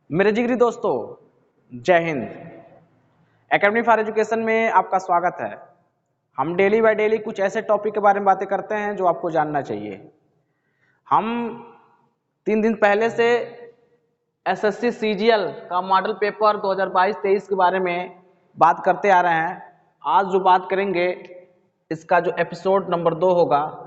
मेरे जिगरी दोस्तों, जय हिंद। एकेडमी फॉर एजुकेशन में आपका स्वागत है। हम डेली बाय डेली कुछ ऐसे टॉपिक के बारे में बातें करते हैं जो आपको जानना चाहिए। हम 3 दिन पहले से एसएससी सीजीएल का मॉडल पेपर 2022-23 के बारे में बात करते आ रहे हैं। आज जो बात करेंगे इसका जो एपिसोड नंबर 2 होगा।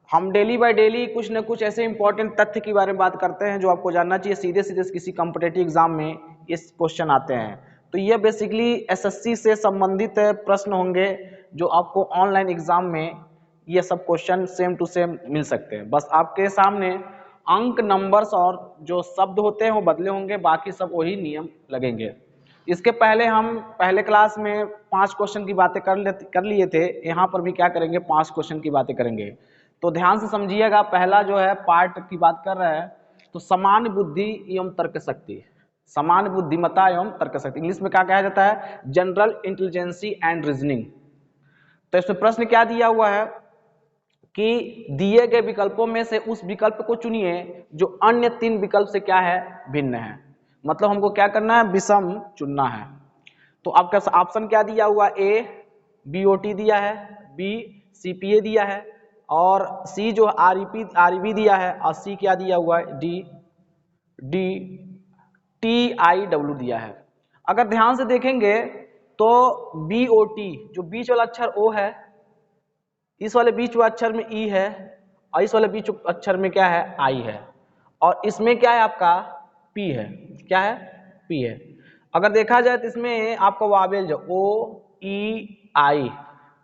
हम डेली बाय डेली कुछ न कुछ ऐसे इंपॉर्टेंट तथ्य के बारे में बात करते हैं जो आपको जानना चाहिए। सीधे सीधे किसी कॉम्पिटिटिव एग्जाम में इस क्वेश्चन आते हैं, तो ये बेसिकली एसएससी से संबंधित प्रश्न होंगे जो आपको ऑनलाइन एग्जाम में ये सब क्वेश्चन सेम टू सेम मिल सकते हैं। बस आपके सामने अंक, नंबर्स और जो शब्द होते हैं वो बदले होंगे, बाकी सब वही नियम लगेंगे। इसके पहले हम पहले क्लास में 5 क्वेश्चन की बातें कर लिए थे। यहाँ पर भी क्या करेंगे, 5 क्वेश्चन की बातें करेंगे। तो ध्यान से समझिएगा। पहला जो है पार्ट की बात कर रहे हैं, तो सामान्य बुद्धि एवं तर्क शक्ति, सामान्य बुद्धिमत्ता एवं तर्क शक्ति, इंग्लिश में क्या कहा जाता है, जनरल इंटेलिजेंसी एंड रीजनिंग। तो इसमें प्रश्न क्या दिया हुआ है कि दिए गए विकल्पों में से उस विकल्प को चुनिए जो अन्य 3 विकल्प से क्या है, भिन्न है। मतलब हमको क्या करना है, विषम चुनना है। तो आपका ऑप्शन क्या दिया हुआ, ए बीओटी दिया है, बी सीपीए दिया है, और सी जो आरईपी दिया है, और सी क्या दिया हुआ है, डी टीआईडब्ल्यू दिया है। अगर ध्यान से देखेंगे तो बीओटी जो बीच वाला अक्षर ओ है, इस वाले बीच वाले अक्षर में ई है, और इस वाले बीच अक्षर में क्या है, आई है, और इसमें क्या है आपका पी है। क्या है, पी है। अगर देखा जाए तो इसमें आपका वावेल जो ओ ई आई,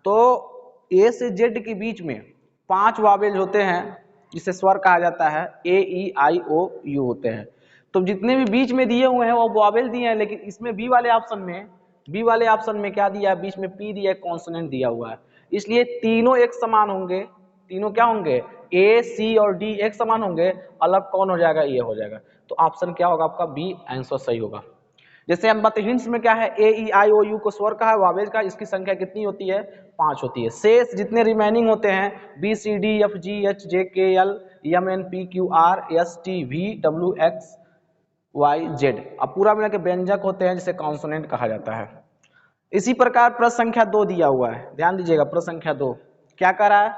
तो ए से जेड के बीच में 5 वावेल होते हैं जिसे स्वर कहा जाता है। ए ई आई ओ यू होते हैं। तो जितने भी बीच में दिए हुए हैं वो वावेल दिए हैं, लेकिन इसमें बी वाले ऑप्शन में क्या दिया है, बीच में पी दिया है, कॉन्सोनेंट दिया हुआ है। इसलिए तीनों एक समान होंगे। तीनों क्या होंगे, ए सी और डी एक समान होंगे, अलग कौन हो जाएगा, ये हो जाएगा। तो ऑप्शन क्या होगा आपका, बी आंसर सही होगा। जैसे हम बात हिंट्स में क्या है, ए ई आई ओ यू को स्वर का है, वावेल का, इसकी संख्या कितनी होती है, 5 होती है। शेष जितने रिमेनिंग होते हैं B C D F G H J K L M N P Q R S T V W X Y Z, अब पूरा मिला के व्यंजक होते हैं जिसे कॉन्सोनेंट कहा जाता है। इसी प्रकार प्रश्न संख्या 2 दिया हुआ है, ध्यान दीजिएगा। प्रश्न संख्या 2 क्या कर रहा है,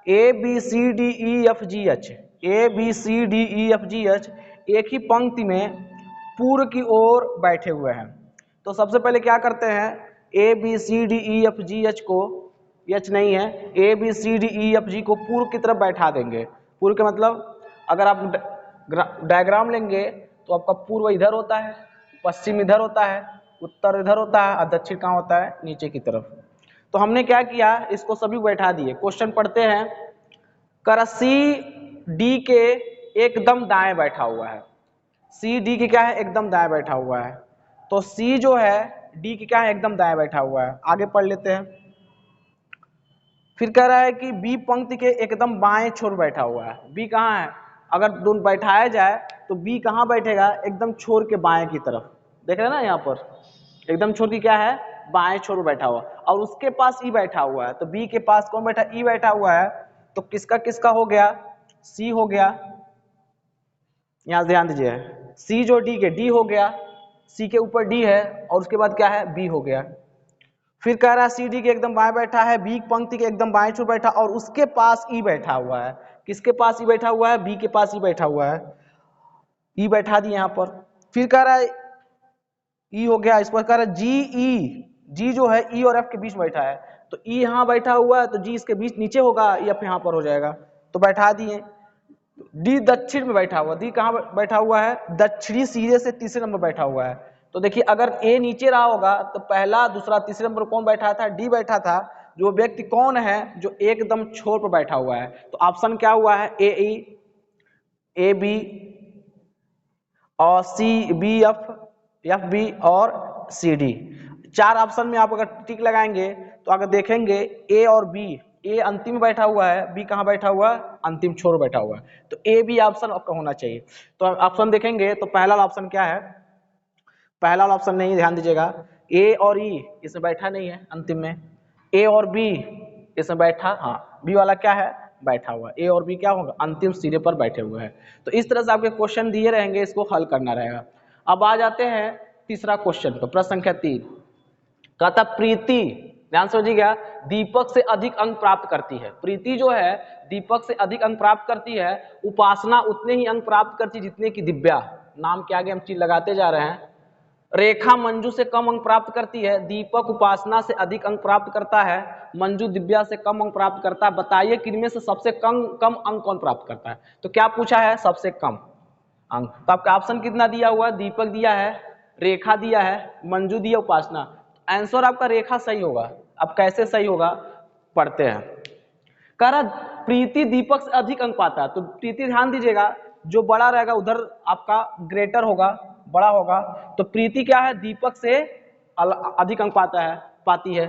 A B C D E F G H, A B C D E F G H एक ही पंक्ति में पूर्व की ओर बैठे हुए हैं। तो सबसे पहले क्या करते हैं, A B C D E F G H को, एच नहीं है, A B C D E F G को पूर्व की तरफ बैठा देंगे। पूर्व के मतलब अगर आप डायग्राम लेंगे तो आपका पूर्व इधर होता है, पश्चिम इधर होता है, उत्तर इधर होता है, और दक्षिण कहाँ होता है, नीचे की तरफ। तो हमने क्या किया, इसको सभी बैठा दिए। क्वेश्चन पढ़ते हैं, कर सी डी के एकदम दाएं बैठा हुआ है। सी डी के क्या है, एकदम दाएं बैठा हुआ है। तो सी जो है डी के क्या है, एकदम दाएं बैठा हुआ है। आगे पढ़ लेते हैं। फिर कह रहा है कि बी पंक्ति के एकदम बाएं छोर बैठा हुआ है। बी कहाँ है, अगर दोनों बैठाया जाए तो बी कहाँ बैठेगा, एकदम छोर के बाएं की तरफ। देख रहे हैं ना, यहाँ पर एकदम छोर की क्या है, बाएं छोर बैठा हुआ, और उसके पास ई बैठा हुआ है। तो बी के पास कौन बैठा, ई बैठा हुआ है। तो किसका किसका हो गया, सी हो गया। यहां ध्यान दीजिए, सी जो डी के, डी हो गया, सी के ऊपर डी है, और उसके बाद क्या है, बी हो गया। फिर कह रहा है सी डी के एकदम बाएं बैठा है, बी पंक्ति के एकदम बाएं छोर बैठा, और उसके पास ई बैठा हुआ है। किसके पास ई बैठा हुआ है, बी के पास ई बैठा हुआ है। ई बैठा दिए यहां पर। फिर कह रहा है ई हो गया, इस पर कह रहा है जी ई, जी जो है ई और एफ के बीच बैठा है। तो ई यहाँ बैठा हुआ है, तो जी इसके बीच नीचे होगा, एफ यहाँ पर हो जाएगा। तो बैठा दिए। डी दक्षिण में बैठा हुआ, डी कहाँ बैठा हुआ है, दक्षिणी सिरे से तीसरे नंबर बैठा हुआ है। तो देखिए अगर ए नीचे रहा होगा तो पहला दूसरा तीसरे नंबर कौन बैठा था, डी बैठा था। जो व्यक्ति कौन है, जो एकदम छोर पर बैठा हुआ है। तो ऑप्शन क्या हुआ है, ए ई, ए बी और C B F, F B और सी डी। 4 ऑप्शन में आप अगर टिक लगाएंगे तो अगर देखेंगे ए और बी, ए अंतिम बैठा हुआ है, बी कहाँ बैठा हुआ है, अंतिम छोर बैठा हुआ है। तो ए बी ऑप्शन आपका होना चाहिए। तो ऑप्शन देखेंगे तो पहला ऑप्शन क्या है, पहला ऑप्शन नहीं, ध्यान दीजिएगा। ए और ई इसमें बैठा नहीं है अंतिम में, ए और बी इसमें बैठा, हाँ बी वाला क्या है, बैठा हुआ। ए और बी क्या होगा, अंतिम सिरे पर बैठे हुए हैं। तो इस तरह से आपके क्वेश्चन दिए रहेंगे, इसको हल करना रहेगा। अब आ जाते हैं तीसरा क्वेश्चन पर, प्रश्न संख्या 3। कहता प्रीति, ध्यान से समझिएगा, दीपक से अधिक अंक प्राप्त करती है। प्रीति जो है दीपक से अधिक अंक प्राप्त करती है, उपासना उतने ही अंक प्राप्त करती है जितने की दिव्या, नाम के आगे हम चीज लगाते जा रहे हैं। रेखा मंजू से कम अंक प्राप्त करती है, दीपक उपासना से अधिक अंक प्राप्त करता है, मंजू दिव्या से कम अंक प्राप्त करता है। बताइए कि इनमें से सबसे कम अंक कौन प्राप्त करता है। तो क्या पूछा है, सबसे कम अंक। तो आपका ऑप्शन कितना दिया हुआ है, दीपक दिया है, रेखा दिया है, मंजू दिया, उपासना। आंसर आपका रेखा सही होगा। अब कैसे सही होगा पढ़ते हैं। कह रहा प्रीति दीपक से अधिक अंक पाता है, तो प्रीति ध्यान दीजिएगा, जो बड़ा रहेगा उधर आपका ग्रेटर होगा, बड़ा होगा। तो प्रीति क्या है, दीपक से अधिक अंक पाती है।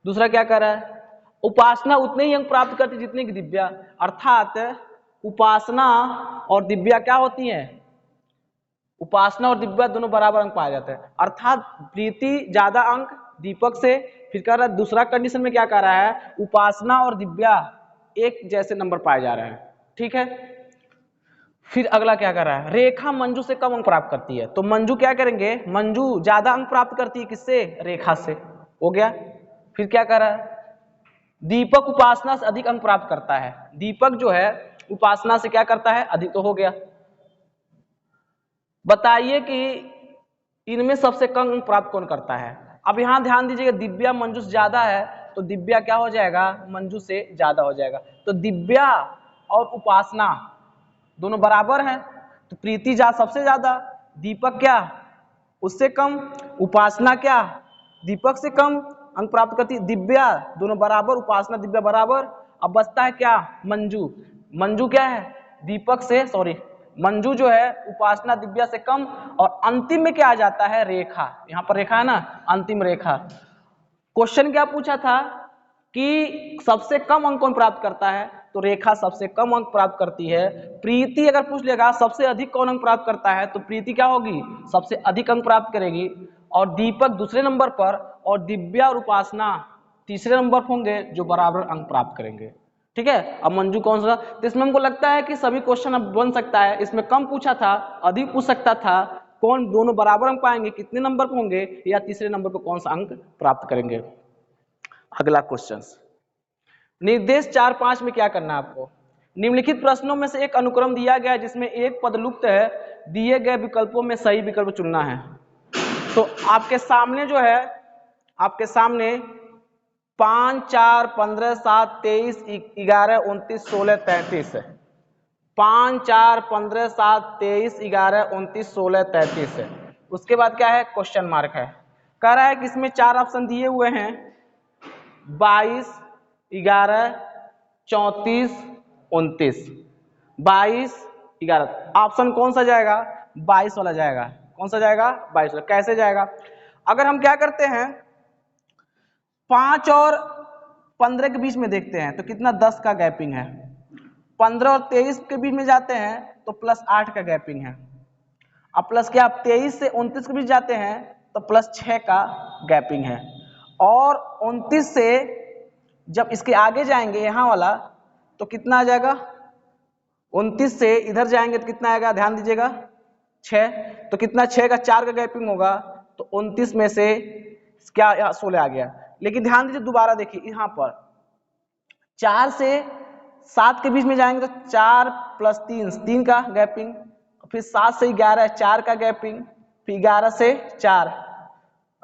दूसरा क्या कह रहा है, उपासना उतने ही अंक प्राप्त करती जितने की दिव्या, अर्थात उपासना और दिव्या क्या होती है, उपासना और दिव्या दोनों बराबर अंक पाए जाते हैं। अर्थात प्रीति ज्यादा अंक दीपक से। फिर कह रहा है दूसरा कंडीशन में क्या कह रहा है, उपासना और दिव्या एक जैसे नंबर पाए जा रहे हैं। ठीक है, फिर अगला क्या कर रहा है, रेखा मंजू से कम अंक प्राप्त करती है। तो मंजू क्या करेंगे, मंजू ज्यादा अंक प्राप्त करती है किससे, रेखा से, हो गया। फिर क्या कर रहा है, दीपक उपासना से अधिक अंक प्राप्त करता है। दीपक जो है उपासना से क्या करता है, अधिक, तो हो गया। बताइए कि इनमें सबसे कम अंक प्राप्त कौन करता है। अब यहां ध्यान दीजिएगा, दिव्या मंजू से ज्यादा है, तो दिव्या क्या हो जाएगा, मंजू से ज्यादा हो जाएगा। तो दिव्या और उपासना दोनों बराबर हैं, तो प्रीति सबसे ज्यादा, दीपक क्या उससे कम, उपासना क्या दीपक से कम अंक प्राप्त करती, दिव्या दोनों बराबर, उपासना दिव्या बराबर। अब बचता है क्या, मंजू। मंजू क्या है, दीपक से, सॉरी, मंजू जो है उपासना दिव्या से कम। और अंतिम में क्या आ जाता है, रेखा। यहाँ पर रेखा है ना, अंतिम रेखा। क्वेश्चन क्या पूछा था कि सबसे कम अंक कौन प्राप्त करता है, तो रेखा सबसे कम अंक प्राप्त करती है। प्रीति अगर पूछ लेगा सबसे अधिक कौन अंक प्राप्त करता है, तो प्रीति क्या होगी, सबसे अधिक अंक प्राप्त करेगी। और दीपक दूसरे नंबर पर, और दिव्या और उपासना तीसरे नंबर पर होंगे, जो बराबर अंक प्राप्त करेंगे। ठीक है, अब मंजू कौन सा, तो इसमें हमको लगता है कि सभी क्वेश्चन अब बन सकता है। इसमें कम पूछा था, अधिक पूछ सकता था, कौन दोनों बराबर अंक पाएंगे, कितने नंबर पर होंगे, या तीसरे नंबर पर कौन सा अंक प्राप्त करेंगे। अगला क्वेश्चन, निर्देश 4-5 में क्या करना है आपको। निम्नलिखित प्रश्नों में से एक अनुक्रम दिया गया है जिसमें एक पद लुप्त है, दिए गए विकल्पों में सही विकल्प चुनना है। तो आपके सामने जो है, आपके सामने 5, 4, 15, 7, 23, 11, 29, 16, 33 है। 5, 4, 15, 7, 23, 11, 29, 16, 33 है। उसके बाद क्या है, क्वेश्चन मार्क है। कह रहा है कि इसमें 4 ऑप्शन दिए हुए हैं, 22, 11, 34, 29। 22, 11, ऑप्शन कौन सा जाएगा, 22 वाला जाएगा। कौन सा जाएगा, 22 वाला। कैसे जाएगा, अगर हम क्या करते हैं, 5 और 15 के बीच में देखते हैं तो कितना, 10 का गैपिंग है। 15 और 23 के बीच में जाते हैं तो +8 का गैपिंग है। अब प्लस क्या, 23 से 29 के बीच जाते हैं तो +6 का गैपिंग है। और 29 से जब इसके आगे जाएंगे यहाँ वाला, तो कितना आ जाएगा, 29 से इधर जाएंगे तो कितना आएगा, ध्यान दीजिएगा, 6। तो कितना, 6 का 4 का गैपिंग होगा, तो 29 में से क्या, 16 आ गया। लेकिन ध्यान दीजिए, दोबारा देखिए, यहाँ पर 4 से 7 के बीच में जाएंगे तो 4 + 3, 3 का गैपिंग। फिर 7 से 11, 4 का गैपिंग। फिर 11 से 4,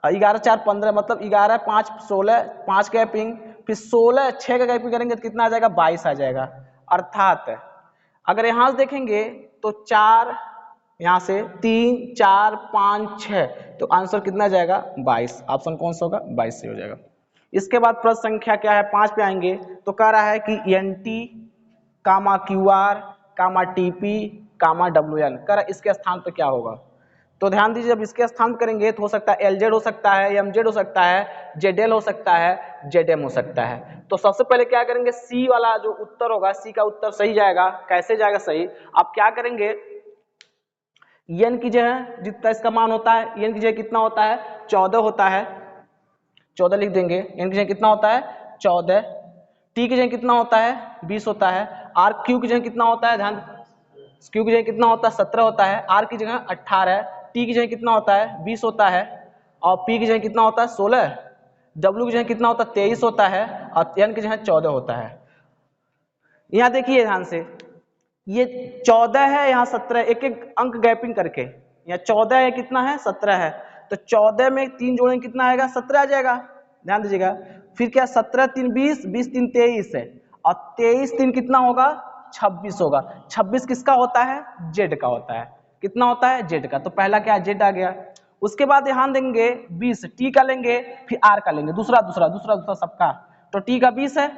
11, 4, 15, मतलब 11, 5, 16, 5 गैपिंग। फिर 16, 6 का गैपिंग करेंगे तो कितना आ जाएगा, 22 आ जाएगा। अर्थात अगर यहाँ से देखेंगे तो 4, यहाँ से 3, 4, 5, 6, तो आंसर कितना जाएगा, 22। ऑप्शन कौन सा होगा, 22 से हो जाएगा। इसके बाद प्रश्न संख्या क्या है, 5 पे आएंगे तो कह रहा है कि NT, QR, TP, WN, कह रहा है इसके स्थान पे क्या होगा। तो ध्यान दीजिए, जब इसके स्थान करेंगे तो हो सकता है LZ हो सकता है, MZ हो सकता है, ZL हो सकता है, ZM हो सकता है। तो सबसे पहले क्या करेंगे, C वाला जो उत्तर होगा, C का उत्तर सही जाएगा। कैसे जाएगा सही, आप क्या करेंगे, n की जगह जितना इसका मान होता है, n की जगह कितना होता है, 14 होता है, 14 लिख देंगे। n की जगह कितना होता है, 14। T की जगह कितना होता है, 20 होता है। Q की जगह कितना होता है, ध्यान, Q की जगह कितना होता है, 17 होता है। R की जगह 18, टी की जगह कितना होता है 20 होता है, और पी की जगह कितना होता है 16, डब्ल्यू की जगह कितना होता है 23 होता है, और एन की जगह 14 होता है। यहाँ देखिए ध्यान से, ये 14 है, यहाँ 17, एक एक अंक गैपिंग करके, यहाँ 14 है, कितना है 17 है, तो 14 में 3 जोड़ेंगे कितना आएगा 17 आ जाएगा। ध्यान दीजिएगा, फिर क्या 17 3 20, 20 3 23 है, और 23 3 कितना होगा 26 होगा। 26 किसका होता है जेड का होता है, कितना होता है जेड का, तो पहला क्या जेड आ गया। उसके बाद ध्यान देंगे 20 टी का लेंगे, फिर आर का लेंगे, दूसरा दूसरा दूसरा दूसरा सबका, तो टी का 20 है,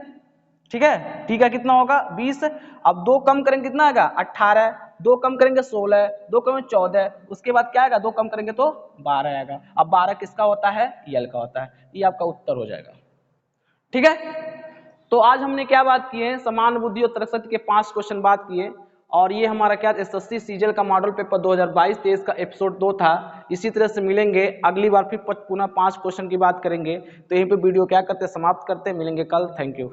ठीक है, टी का कितना होगा 20। अब 2 कम करेंगे कितना आएगा 18, 2 कम करेंगे 16, 2 कम 14, उसके बाद क्या आएगा 2 कम करेंगे तो 12 आएगा। अब 12 किसका होता है यल का होता है, ये आपका उत्तर हो जाएगा। ठीक है, तो आज हमने क्या बात की है, समान बुद्धि और तर्कशक्ति के 5 क्वेश्चन बात किए, और ये हमारा क्या एसएससी सीजीएल का मॉडल पेपर 2022-23 का एपिसोड 2 था। इसी तरह से मिलेंगे अगली बार, फिर पुनः 5 क्वेश्चन की बात करेंगे। तो यहीं पे वीडियो क्या करते समाप्त करते, मिलेंगे कल। Thank you.